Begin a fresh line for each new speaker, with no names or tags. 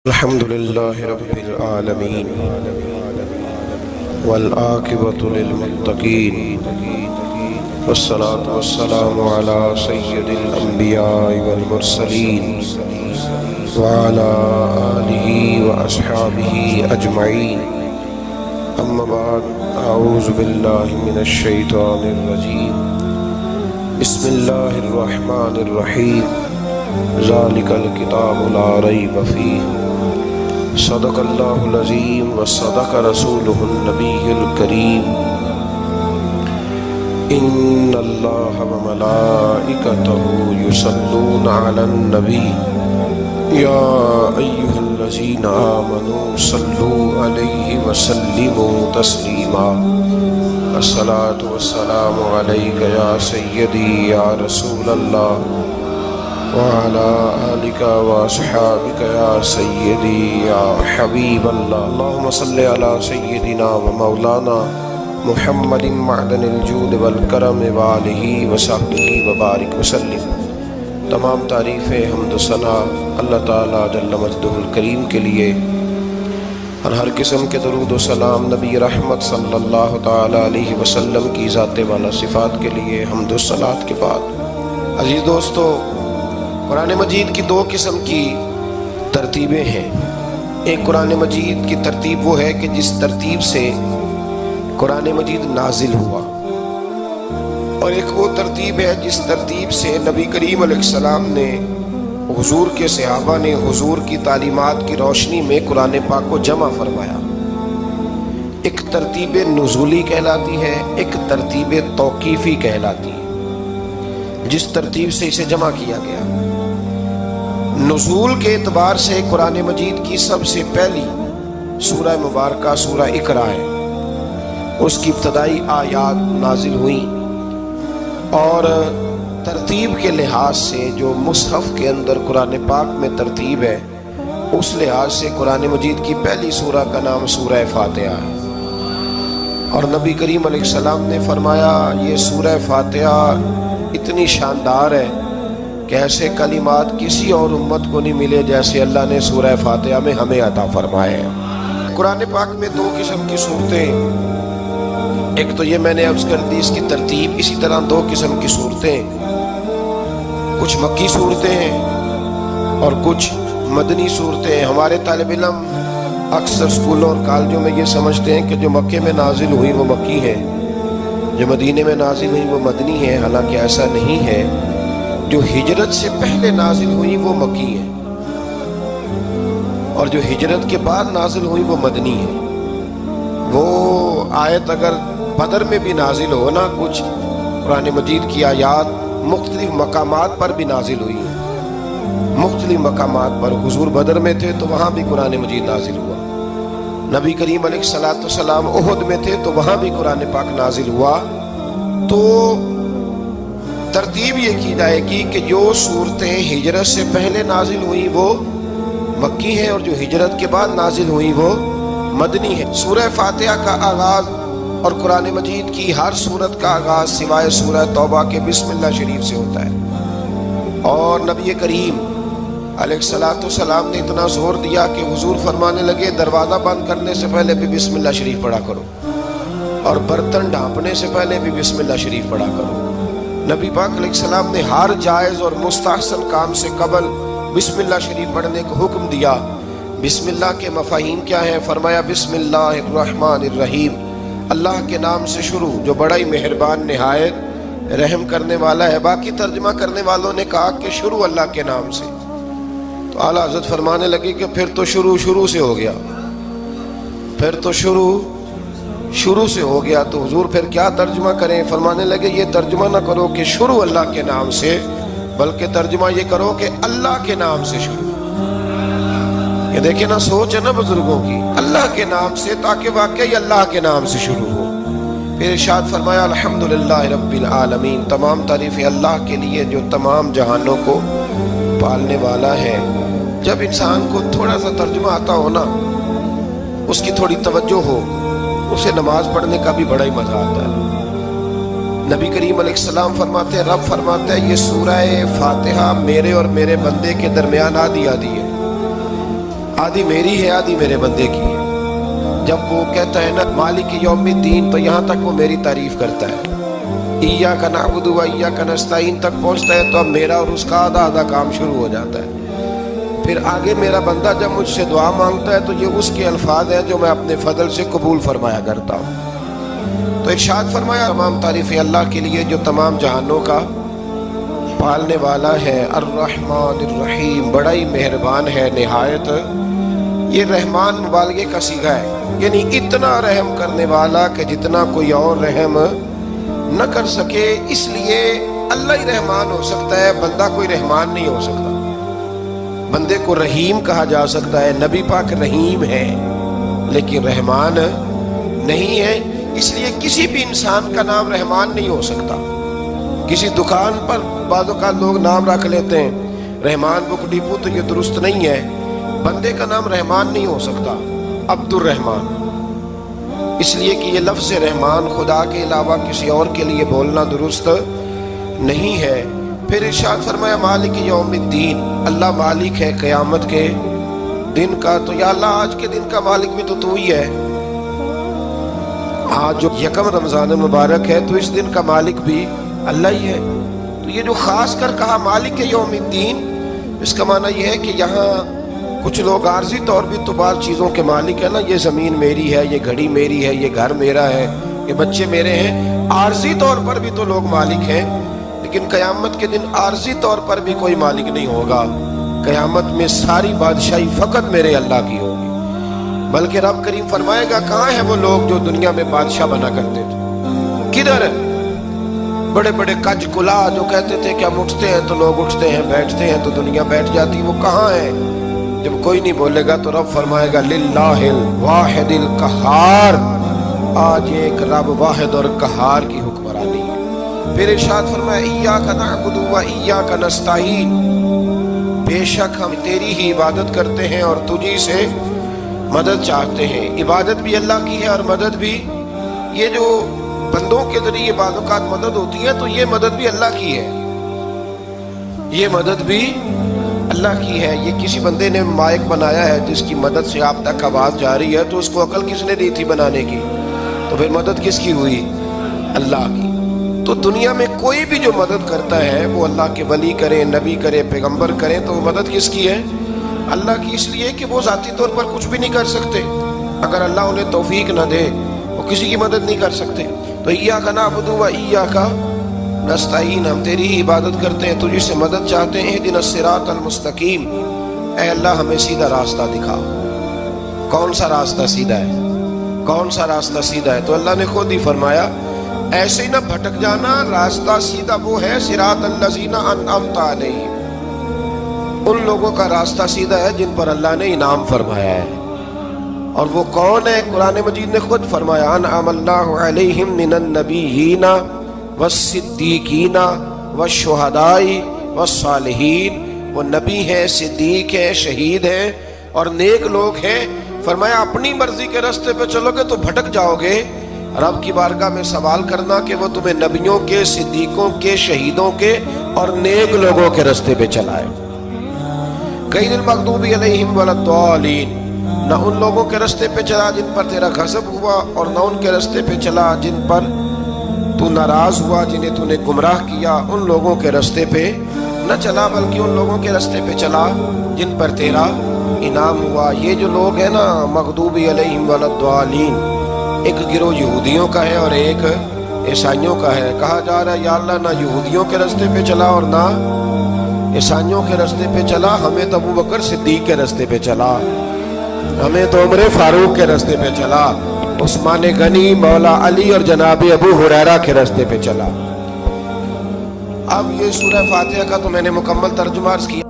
الحمد لله رب العالمين والعاقبة للمتقين والصلاة والسلام على سيد الأنبياء والمرسلين وعلى آله وأصحابه أجمعين. أما بعد، أعوذ بالله من الشيطان الرجيم. بسم الله الرحمن الرحيم. ذلك الكتاب لا ريب فيه. صدق اللہ العظیم وصدق رسولہ النبی الکریم. ان اللہ وملائکتہ یصلون علی النبی یا ایہا الذین آمنوا صلوا علیہ وسلموا تسلیما. الصلاۃ والسلام علیک یا سیدی یا رسول اللہ وعلى آلك وأصحابك يا سيدي يا حبيب الله. اللهم صل على سيدنا ومولانا محمد معدن الجود والکرم وآلہ وصحبہ وبارک وسلم. تمام تعریفیں حمد و ثنا اللہ تعالیٰ جل مجدہ الکریم کے لیے، اور ہر قسم کے درود و سلام نبی رحمت صلی اللہ تعالیٰ علیہ وسلم کی ذات والا صفات کے لیے حمد و صلات کے بعد. عزیز دوستو، قرآن مجید کی دو قسم کی ترتیبیں ہیں. ایک قرآن مجید کی ترتیب وہ ہے کہ جس ترتیب سے قرآن مجید نازل ہوا، اور ایک وہ ترتیب ہے جس ترتیب سے نبی کریم علیہ السلام نے، حضور کے صحابہ نے حضور کی تعلیمات کی روشنی میں قرآن پاک کو جمع فرمایا. ایک ترتیب نزولی کہلاتی ہے، ایک ترتیب توقیفی کہلاتی ہے. جس ترتیب سے اسے جمع کیا گیا، نزول کے اعتبار سے قرآن مجید کی سب سے پہلی سورہ مبارکہ سورہ اقرا ہے. اس کی ابتدائی آیات نازل ہوئیں، اور ترتیب کے لحاظ سے جو مصحف کے اندر قرآن پاک میں ترتیب ہے، اس لحاظ سے قرآن مجید کی پہلی سورہ کا نام سورہ فاتحہ ہے. اور نبی کریم علیہ السلام نے فرمایا یہ سورہ فاتحہ اتنی شاندار ہے کہ ایسے کلمات کسی اور امت کو نہیں ملے جیسے اللہ نے سورہ فاتحہ میں ہمیں عطا فرمائے ہیں. قرآن پاک میں دو قسم کی صورتیں، ایک تو یہ میں نے عرض کر دی اس کی ترتیب، اسی طرح دو قسم کی صورتیں، کچھ مکی صورتیں ہیں اور کچھ مدنی صورتیں ہیں. ہمارے طالب علم اکثر اسکولوں اور کالجوں میں یہ سمجھتے ہیں کہ جو مکے میں نازل ہوئی وہ مکی ہیں، جو مدینے میں نازل ہوئی وہ مدنی ہیں. حالانکہ ایسا نہیں ہے. جو ہجرت سے پہلے نازل ہوئی وہ مکی ہیں، اور جو ہجرت کے بعد نازل ہوئی وہ مدنی ہیں. وہ آیت اگر بدر میں بھی نازل ہو نا، کچھ قرآن مجید کی آیات مختلف مقامات پر بھی نازل ہوئی ہیں. مختلف مقامات پر حضور بدر میں تھے تو وہاں بھی قرآن مجید نازل ہوا. نبی کریم علیہ السلام احد میں تھے تو وہاں بھی قرآن پاک نازل ہوا. تو ترتیب یہ کی جائے گی کہ جو صورتیں ہجرت سے پہلے نازل ہوئی وہ مکی ہیں، اور جو ہجرت کے بعد نازل ہوئی وہ مدنی ہیں. سورہ فاتحہ کا آغاز اور قرآن مجید کی ہر سورت کا آغاز سوائے سورہ توبہ کے بسم اللہ شریف سے ہوتا ہے. اور نبی کریم علیہ السلام نے اتنا زور دیا کہ حضور فرمانے لگے دروازہ بند کرنے سے پہلے بھی بسم اللہ شریف پڑھا کرو، اور برتن ڈھانپنے سے پہلے بھی بسم اللہ شریف پڑھا کرو. نبی پاک علیہ السلام نے ہر جائز اور مستحسن کام سے قبل بسم اللہ شریف پڑھنے کو حکم دیا. بسم اللہ کے مفاہیم کیا ہیں؟ فرمایا بسم اللہ الرحمن الرحیم، اللہ کے نام سے شروع جو بڑا ہی مہربان نہایت رحم کرنے والا ہے. باقی ترجمہ کرنے والوں نے کہا کہ شروع اللہ کے نام سے، تو اعلیٰ حضرت فرمانے لگے کہ پھر تو شروع سے ہو گیا، پھر تو شروع سے ہو گیا. تو حضور پھر کیا ترجمہ کریں؟ فرمانے لگے یہ ترجمہ نہ کرو کہ شروع اللہ کے نام سے، بلکہ ترجمہ یہ کرو کہ اللہ کے نام سے شروع. یہ دیکھیں نا، سوچ ہے نا بزرگوں کی، اللہ کے نام سے، تاکہ واقعی اللہ کے نام سے شروع ہو. پھر ارشاد فرمایا الحمدللہ رب العالمین، تمام تعریفیں اللہ کے لیے جو تمام جہانوں کو پالنے والا ہے. جب انسان کو تھوڑا سا ترجمہ آتا ہو نا، اس کی تھوڑی توجہ ہو، اسے نماز پڑھنے کا بھی بڑا ہی مزہ آتا ہے. نبی کریم علیہ السلام فرماتے ہیں، رب فرماتا ہے یہ سورہ فاتحہ میرے اور میرے بندے کے درمیان آدھی آدھی ہے، आधी मेरी है आधी मेरे बंदे की है। जब वो कहता है ना मालिक यौमिद्दीन, तो यहाँ तक वो मेरी तारीफ करता है। इय्याका नअबुदु व इय्याका नस्तईन तक पहुँचता है तो अब मेरा और उसका आधा आधा काम शुरू हो जाता है। फिर आगे मेरा बंदा जब मुझसे दुआ मांगता है तो ये उसके अल्फाज हैं जो मैं अपने फजल से कबूल फरमाया करता हूँ। तो इरशाद फरमाया तमाम तारीफ़ें अल्लाह के लिए जो तमाम जहानों का पालने वाला है। अर्रहमान अर्रहीम, बड़ा ही मेहरबान है निहायत। ये रहमान मुबालगे का सीगा है, यानी इतना रहम करने वाला कि जितना कोई और रहम न कर सके, इसलिए अल्लाह ही रहमान हो सकता है, बंदा कोई रहमान नहीं हो सकता। बंदे को रहीम कहा जा सकता है, नबी पाक रहीम है लेकिन रहमान नहीं है, इसलिए किसी भी इंसान का नाम रहमान नहीं हो सकता। किसी दुकान पर बाज़ों का लोग नाम रख लेते हैं रहमान बुक डिपो, तो ये दुरुस्त नहीं है। बंदे का नाम रहमान नहीं हो सकता, अब्दुर रहमान, इसलिए कि ये लफ्ज़ रहमान खुदा के अलावा किसी और के लिए बोलना दुरुस्त नहीं है। फिर इरशाद फरमाया मालिक यौमिद्दीन, अल्लाह मालिक है क़यामत के दिन का। तो या अल्लाह आज के दिन का मालिक भी तो तू ही है। आज जो यकम रमज़ान मुबारक है तो इस दिन का मालिक भी अल्लाह ही है। तो ये जो ख़ास कर कहा मालिक यौमिद्दीन, इसका माना यह है कि यहाँ कुछ लोग आर्जी तौर भी तो बार चीज़ों के मालिक है ना, ये ज़मीन मेरी है, ये घड़ी मेरी है, ये घर मेरा है, ये बच्चे मेरे हैं, आर्जी तौर पर भी तो लोग मालिक हैं। लेकिन क़यामत के दिन आर्जी तौर पर भी कोई मालिक नहीं होगा। क़यामत में सारी बादशाही फ़कत मेरे अल्लाह की होगी। बल्कि रब करीम फरमाएगा कहाँ हैं वो लोग जो दुनिया में बादशाह बना करते थे, किधर? बड़े बड़े कज कुला जो कहते थे कि हम उठते हैं तो लोग उठते हैं, बैठते हैं तो दुनिया बैठ जाती, वो कहाँ है? जब कोई नहीं बोलेगा तो रब फरमाएगा लिल्लाहिल वाहिदिल कहार, आज एक रब वाहिद और कहार की हुक्मरानी है। फिर इरशाद फरमाया इय्याका नअबुदु व इय्याका नस्तईन, बेशक हम तेरी ही इबादत करते हैं और तुझी से मदद चाहते हैं। इबादत भी अल्लाह की है और मदद भी, ये जो बंदों के जरिए बाज़-औक़ात मदद होती है तो ये मदद भी अल्लाह की है, ये मदद भी अल्लाह की है। ये किसी बंदे ने माइक बनाया है जिसकी मदद से आप तक आवाज़ जा रही है, तो उसको अकल किसने दी थी बनाने की? तो फिर मदद किसकी हुई? अल्लाह की। तो दुनिया में कोई भी जो मदद करता है वो अल्लाह के वली करे, नबी करे, पैगंबर करे, तो मदद किसकी है? अल्लाह की। इसलिए कि वो ज़ाती तौर पर कुछ भी नहीं कर सकते, अगर अल्लाह उन्हें तौफीक न दे वो किसी की मदद नहीं कर सकते। तो इय्याका नअबुदु व इय्याका नस्तईन, हम तेरी ही इबादत करते हैं, तुझी से मदद चाहते हैं। इहदिनस सिरातल मुस्तकीम, ऐ अल्लाह हमें सीधा रास्ता दिखाओ। कौन सा रास्ता सीधा है? कौन सा रास्ता सीधा है? तो अल्लाह ने खुद ही फरमाया ऐसे ही ना भटक जाना, रास्ता सीधा वो है सिरातल लज़ीना अनअमता अलैहिम, उन लोगों का रास्ता सीधा है जिन पर अल्लाह ने इनाम फरमाया है। और वो कौन है? कुरान मजीद ने खुद फरमाया अनअमल्लाहु अलैहिम मिनन नबिय्यीना वस्सिद्दीकीना वश्शुहदाई वस्सालिहीन, वो नबी हैं, सिद्दीक हैं, शहीद हैं और नेक लोग हैं। फरमाया अपनी मर्जी के रास्ते पे चलोगे तो भटक जाओगे, रब की बारगाह में सवाल करना कि वो तुम्हें नबियों के, सिद्दीकों के, शहीदों के और नेक लोगों के रास्ते पे चलाए। गैरिल मग़दूबि अलैहिम वलद्दालीन, न उन लोगों के रास्ते पे चला जिन पर तेरा गज़ब हुआ और न उनके रास्ते पे चला जिन पर तू नाराज हुआ, जिन्हें तूने गुमराह किया, उन लोगों के रास्ते पे न चला, बल्कि उन लोगों के रास्ते पे चला जिन पर तेरा इनाम हुआ। ये जो लोग हैं ना मग़दूबि अलैहिम वलद्दालीन, एक गिरोह यहूदियों का है और एक ईसाइयों का है। कहा जा रहा है या अल्लाह ना यहूदियों के रास्ते पे चला और ना ईसाइयों के रास्ते पे चला, हमें तो अबू बकर सिद्दीक के रास्ते पे चला, हमें तो उमर फारूक के रास्ते पे चला, उस्मान गनी, मौला अली और जनाब अबू हुरैरा के रास्ते पे चला। अब ये सूरह फातिहा का तो मैंने मुकम्मल तर्जुमा अर्ज़ किया।